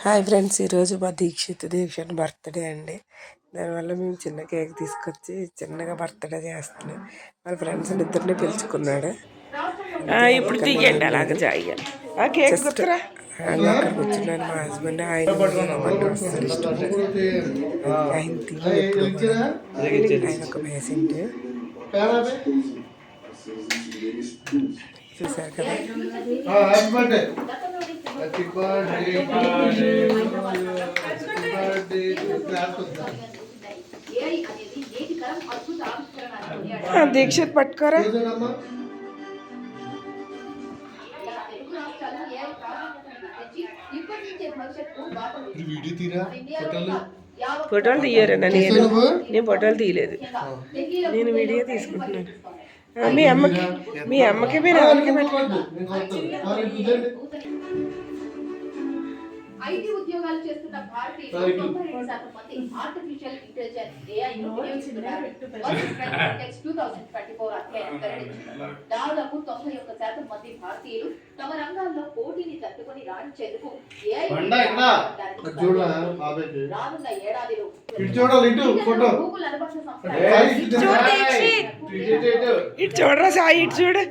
Hi friends, ఈరోజు మా Dixit birthday అండి. దానివల్ల మేము చిన్న కేక్ తీసుకొచ్చి చిన్నగా బర్త్డే చేస్తున్నాం. వాళ్ళ ఫ్రెండ్స్ ఇద్దరిని పిలుచుకున్నాడు. ఇప్పుడు తీయండి అలాగే చేయాలి. అక్కడ కూర్చున్నాను. మా హస్బెండ్ ఆయన వస్తారు ఇష్టం ఆయన తీయ ఆయన ఒక పేషెంట్ చూసారు కదా. దీక్షిత్ పట్టుకోరా. ఫోటోలు తీయరన్నా. నేను ఫోటోలు తీయలేదు, నేను వీడియో తీసుకుంటున్నాను. మీ అమ్మకి మీరు ఎవరికి ఐటీ ఉద్యోగాలు చేస్తున్న భారతీయులు 92% మంది ఆర్టిఫిషియల్ ఇంటెలిజెన్స్ AI ను ఉపయోగిస్తున్నారు. 2024 అధ్యయనం వెల్లడించింది. దాదాపు 91% మంది భారతీయులు తమ రంగాల్లో పోటీని తట్టుకొని రాణించేందుకు AI రానున్న ఏడాదిలో గూగుల్ అనుబంధ సంస్థ ఇటు చూడరా సాయి, ఇటు చూడు.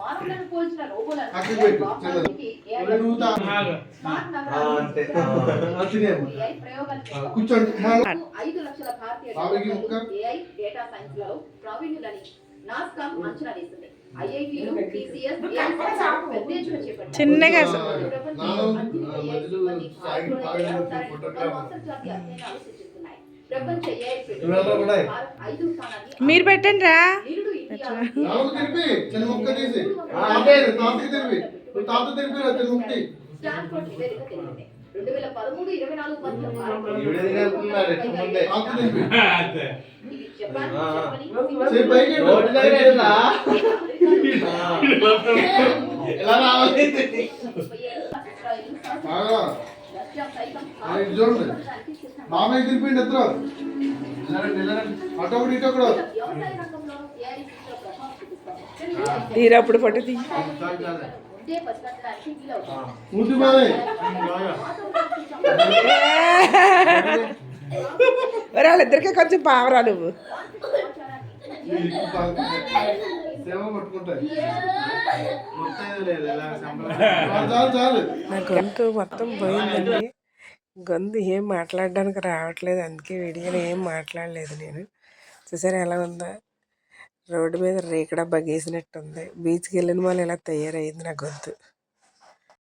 మానవులను పోల్చిన రోబోలను కూర్చోండి. 5 లక్షల భారతీయ AI డేటా సైన్స్ లలో ప్రావీణ్యులని నాస్కామ్ అంచనా వేసింది. ఐఐటీలు టీసీఎస్ చిన్నగా మీరు పెట్టండి రా. 2013 మామయ్య తిరిపిండి ఎత్తు అటొకటి ఇటొకడు తీరప్పుడు ఫోటో తీ. వాళ్ళిద్దరికీ కొంచెం పావరా నువ్వు. నా గొంతు మొత్తం పోయిందండి. గొంతు ఏం మాట్లాడడానికి రావట్లేదు, అందుకే వీడియోలో ఏం మాట్లాడలేదు నేను. చూసారా ఎలా ఉందా, రోడ్డు మీద రేకడా బగేసినట్టుంది. బీచ్కి వెళ్ళిన వాళ్ళు ఎలా తయారైంది నా గొంతు.